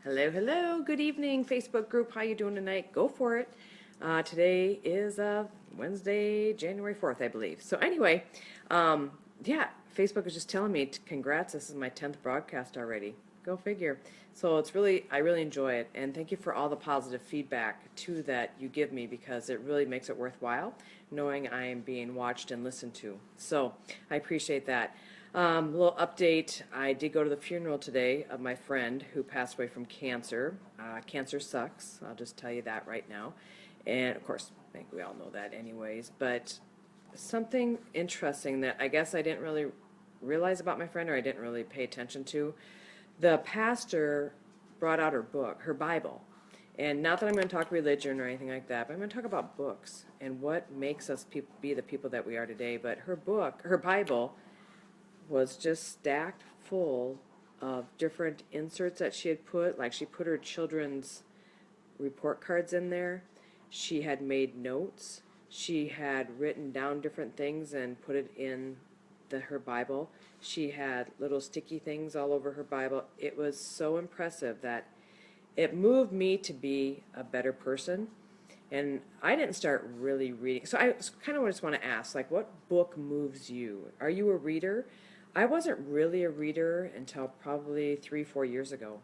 Hello, hello. Good evening, Facebook group. How you doing tonight? Go for it. Today is Wednesday, January 4th, I believe. So anyway, yeah, Facebook was just telling me, congrats, this is my 10th broadcast already. Go figure. So I really enjoy it. And thank you for all the positive feedback, too, that you give me because it really makes it worthwhile knowing I am being watched and listened to. So I appreciate that. Little update, I did go to the funeral today of my friend who passed away from cancer. Cancer sucks, I'll just tell you that right now. And of course, I think we all know that anyways, but something interesting that I guess I didn't really realize about my friend, or I didn't really pay attention to. The pastor brought out her book, her Bible. And not that I'm going to talk religion or anything like that, but I'm going to talk about books and what makes us be the people that we are today. But her book, her Bible, was just stacked full of different inserts that she had put. Like, she put her children's report cards in there. She had made notes. She had written down different things and put it in her Bible. She had little sticky things all over her Bible. It was so impressive that it moved me to be a better person. And I didn't start really reading. So I kind of just want to ask, like, what book moves you? Are you a reader? I wasn't really a reader until probably 3-4 years ago.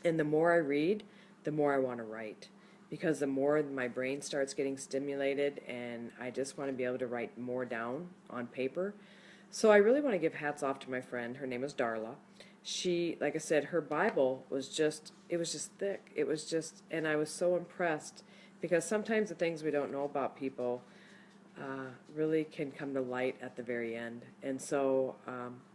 And the more I read, the more I want to write. Because the more my brain starts getting stimulated, and I just want to be able to write more down on paper. So I really want to give hats off to my friend. Her name is Darla. She, like I said, her Bible was just, it was just thick. It was just, and I was so impressed because sometimes the things we don't know about people really can come to light at the very end. And so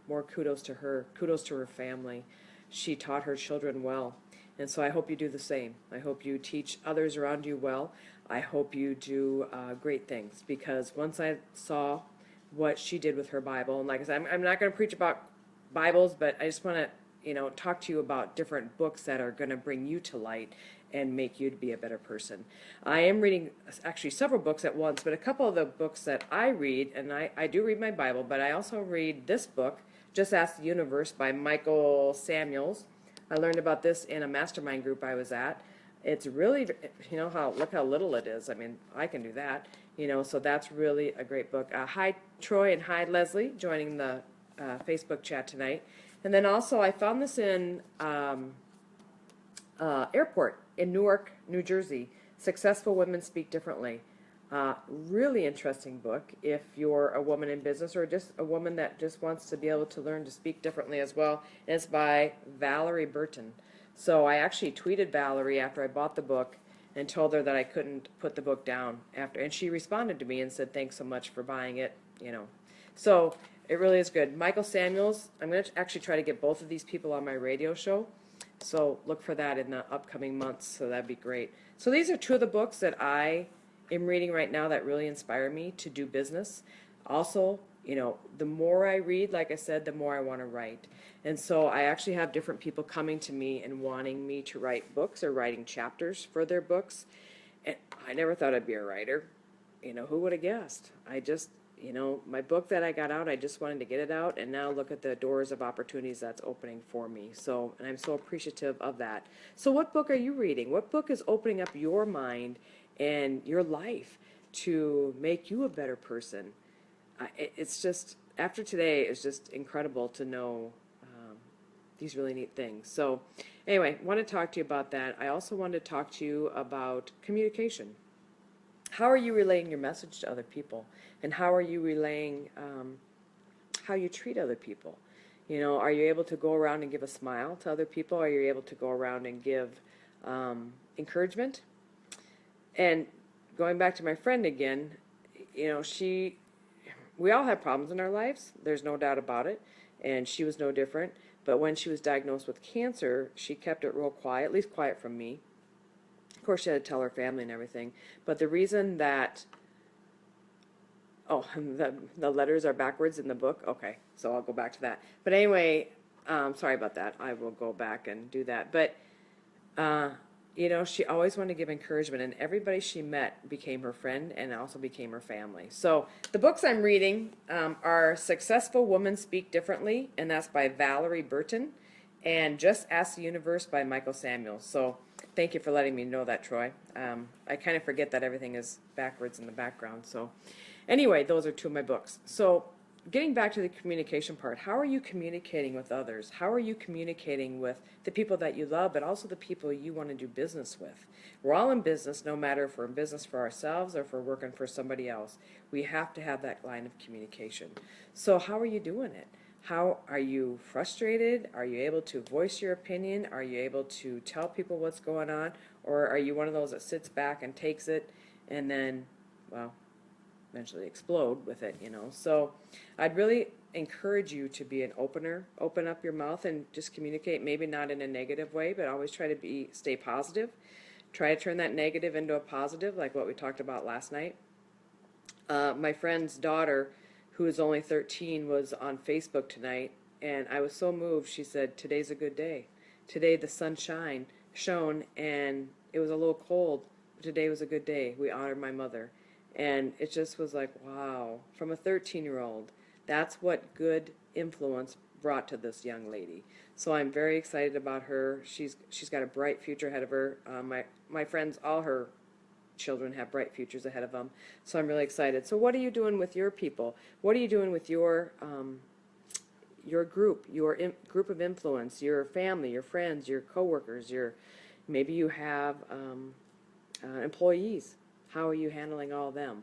more kudos to her family. She taught her children well. And so I hope you do the same. I hope you teach others around you well. I hope you do great things, because once I saw what she did with her Bible, and like I said, I'm not going to preach about Bibles, but I just want to talk to you about different books that are going to bring you to light and make you to be a better person. I am reading actually several books at once, but a couple of the books that I read, and I do read my Bible, but I also read this book, Just Ask the Universe by Michael Samuels. I learned about this in a mastermind group I was at. It's really, look how little it is. I mean, I can do that, so that's really a great book. Hi, Troy, and hi, Leslie, joining the Facebook chat tonight. And then also I found this in airport in Newark, New Jersey. Successful Women Speak Differently. Really interesting book if you're a woman in business or just a woman that just wants to be able to learn to speak differently as well. And it's by Valerie Burton. So I actually tweeted Valerie after I bought the book and told her that I couldn't put the book down after, and she responded to me and said, thanks so much for buying it, So it really is good. Michael Samuels, I'm going to actually try to get both of these people on my radio show. So look for that in the upcoming months, so that'd be great. So these are two of the books that I am reading right now that really inspire me to do business. Also, the more I read, like I said, the more I want to write. And so I actually have different people coming to me and wanting me to write books or writing chapters for their books. And I never thought I'd be a writer. Who would have guessed? I just, my book that I got out, I just wanted to get it out, and now look at the doors of opportunities that's opening for me. So, and I'm so appreciative of that. So what book are you reading? What book is opening up your mind and your life to make you a better person? It's just, after today, it's just incredible to know these really neat things. So anyway, I want to talk to you about that. I also want to talk to you about communication. How are you relaying your message to other people? And how are you relaying how you treat other people? Are you able to go around and give a smile to other people? Are you able to go around and give encouragement? And going back to my friend again, we all have problems in our lives. There's no doubt about it. And she was no different. But when she was diagnosed with cancer, she kept it real quiet, at least quiet from me. Of course, she had to tell her family and everything. But the reason that, the letters are backwards in the book. Okay, so I'll go back to that. But anyway, sorry about that. I will go back and do that. But she always wanted to give encouragement, and everybody she met became her friend and also became her family. So the books I'm reading are Successful Women Speak Differently, and that's by Valerie Burton, and Just Ask the Universe by Michael Samuels. So thank you for letting me know that, Troy. I kind of forget that everything is backwards in the background. So anyway, those are two of my books. So getting back to the communication part, how are you communicating with others? How are you communicating with the people that you love, but also the people you want to do business with? We're all in business, no matter if we're in business for ourselves or if we're working for somebody else. We have to have that line of communication. So how are you doing it? How are you frustrated? Are you able to voice your opinion? Are you able to tell people what's going on? Or are you one of those that sits back and takes it and then, well, eventually explode with it, you know? So I'd really encourage you to be an opener. Open up your mouth and just communicate, maybe not in a negative way, but always try to stay positive. Try to turn that negative into a positive, like what we talked about last night. My friend's daughter, who is only 13, was on Facebook tonight, and I was so moved. She said, "Today's a good day. Today the sun shone, and it was a little cold. But today was a good day. We honored my mother." And it just was like, wow, from a 13-year-old, that's what good influence brought to this young lady. So I'm very excited about her. She's got a bright future ahead of her. My friends, all her children have bright futures ahead of them. So I'm really excited. So what are you doing with your people? What are you doing with your group, group of influence, your family, your friends, your coworkers, maybe you have employees. How are you handling all of them?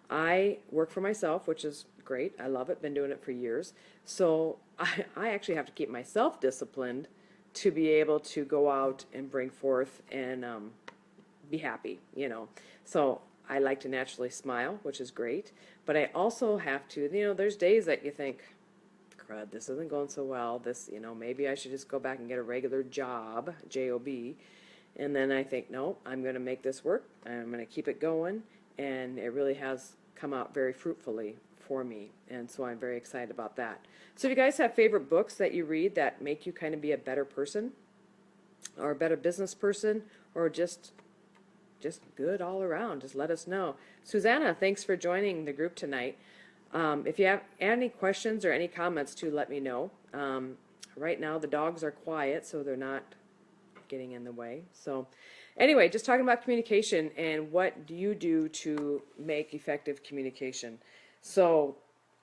I work for myself, which is great. I love it. Been doing it for years. So I actually have to keep myself disciplined to be able to go out and bring forth and be happy, you know. So I like to naturally smile, which is great. But I also have to, you know, there's days that you think, crud, this isn't going so well. This, you know, maybe I should just go back and get a regular job, J-O-B. And then I think, no, I'm going to make this work. I'm going to keep it going. And it really has come out very fruitfully for me. And so I'm very excited about that. So if you guys have favorite books that you read that make you kind of be a better person or a better business person or just good all around, just let us know. Susanna, thanks for joining the group tonight. If you have any questions or any comments, too, let me know. Right now the dogs are quiet, so they're not getting in the way. So anyway, just talking about communication and what do you do to make effective communication. So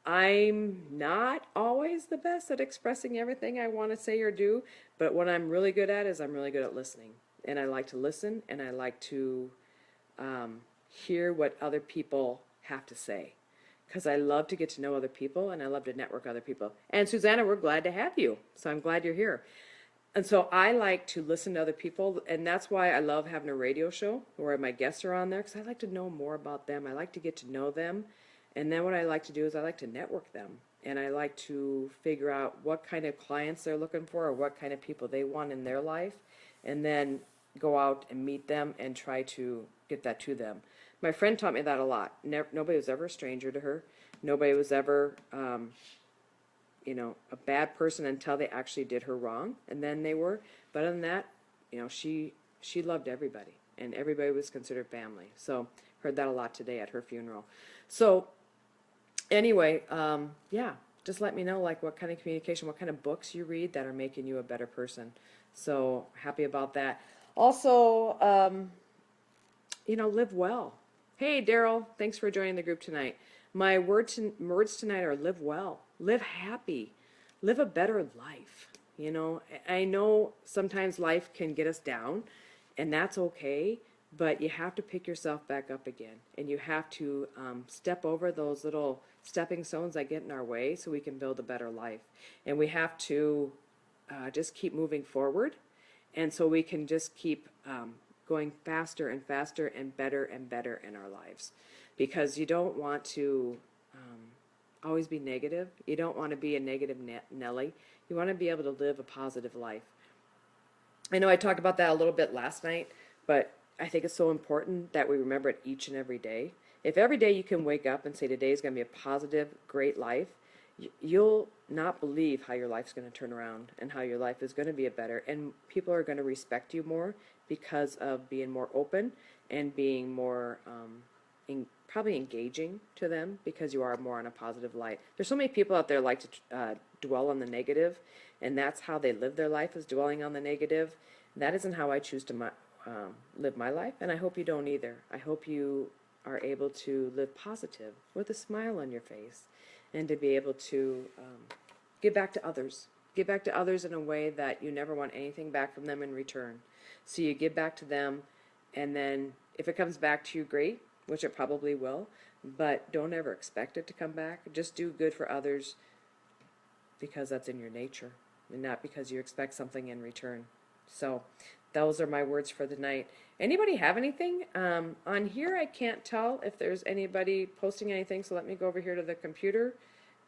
I'm not always the best at expressing everything I want to say or do, but what I'm really good at is I'm really good at listening. And I like to listen, and I like to hear what other people have to say, because I love to get to know other people, and I love to network other people. And Susanna, we're glad to have you, so I'm glad you're here. And so I like to listen to other people, and that's why I love having a radio show where my guests are on there, because I like to know more about them. I like to get to know them, and then what I like to do is I like to network them, and I like to figure out what kind of clients they're looking for or what kind of people they want in their life, and then go out and meet them and try to get that to them. My friend taught me that a lot. Nobody was ever a stranger to her. Nobody was ever you know, a bad person until they actually did her wrong, and then they were. But other than that, you know, she loved everybody, and everybody was considered family. So heard that a lot today at her funeral. So anyway, yeah, just let me know, like, what kind of communication, what kind of books you read that are making you a better person. So happy about that. Also, you know, live well. Hey, Daryl, thanks for joining the group tonight. My words tonight are live well, live happy, live a better life. You know, I know sometimes life can get us down, and that's okay, but you have to pick yourself back up again, and you have to step over those little stepping stones that get in our way so we can build a better life. And we have to just keep moving forward, and so we can just keep going faster and faster and better in our lives. Because you don't want to always be negative. You don't want to be a negative Nelly. You want to be able to live a positive life. I know I talked about that a little bit last night, but I think it's so important that we remember it each and every day. If every day you can wake up and say today is going to be a positive, great life, you'll not believe how your life's going to turn around and how your life is going to be a better, and people are going to respect you more because of being more open and being more probably engaging to them because you are more on a positive light. There's so many people out there like to dwell on the negative, and that's how they live their life, is dwelling on the negative. That isn't how I choose to live my life, and I hope you don't either. I hope you are able to live positive with a smile on your face, and to be able to give back to others. Give back to others in a way that you never want anything back from them in return. So you give back to them, and then if it comes back to you, great, which it probably will, but don't ever expect it to come back. Just do good for others because that's in your nature, and not because you expect something in return. So those are my words for the night. Anybody have anything? On here I can't tell if there's anybody posting anything, so let me go over here to the computer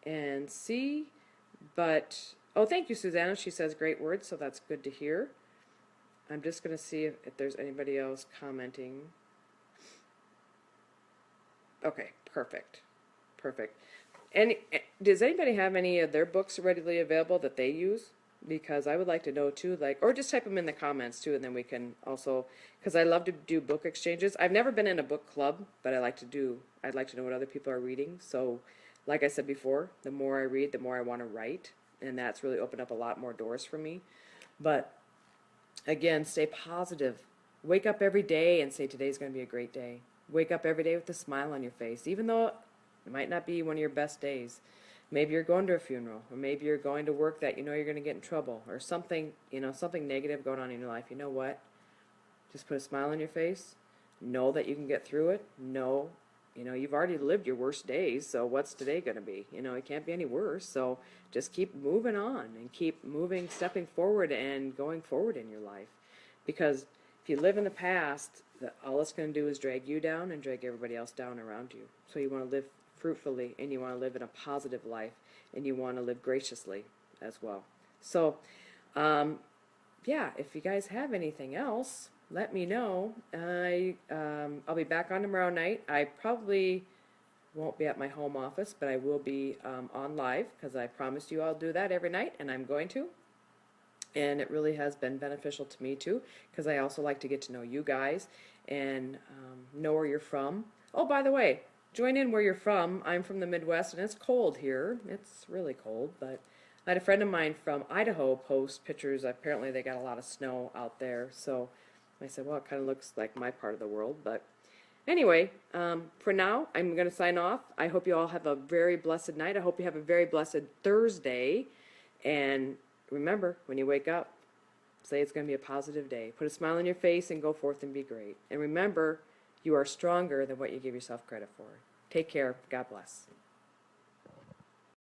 and see. But, oh, thank you, Susanna. She says great words, so that's good to hear. I'm just going to see if there's anybody else commenting. Okay, perfect. Perfect. And does anybody have any of their books readily available that they use? Because I would like to know too, like, or just type them in the comments too, and then we can also, because I love to do book exchanges. I've never been in a book club, but I'd like to know what other people are reading. So, like I said before, the more I read, the more I want to write, and that's really opened up a lot more doors for me. But again, stay positive. Wake up every day and say today's going to be a great day. Wake up every day with a smile on your face, even though it might not be one of your best days. Maybe you're going to a funeral, or maybe you're going to work that you know you're going to get in trouble, or something, something negative going on in your life. You know what? Just put a smile on your face. Know that you can get through it. Know, you've already lived your worst days, so what's today going to be? It can't be any worse. So just keep moving on and keep moving, stepping forward and going forward in your life. Because if you live in the past, all it's going to do is drag you down and drag everybody else down around you. So you want to live fruitfully, and you want to live in a positive life, and you want to live graciously as well. So, yeah, if you guys have anything else, let me know. I'll be back on tomorrow night. I probably won't be at my home office, but I will be on live, because I promised you I'll do that every night, and I'm going to. And it really has been beneficial to me too, because I also like to get to know you guys and know where you're from. Oh, by the way, join in where you're from. I'm from the Midwest, and it's cold here. It's really cold, but I had a friend of mine from Idaho post pictures. Apparently they got a lot of snow out there, so I said, well, it kind of looks like my part of the world. But anyway, for now, I'm going to sign off. I hope you all have a very blessed night. I hope you have a very blessed Thursday, and remember, when you wake up, say it's going to be a positive day. Put a smile on your face and go forth and be great. And remember, you are stronger than what you give yourself credit for. Take care. God bless.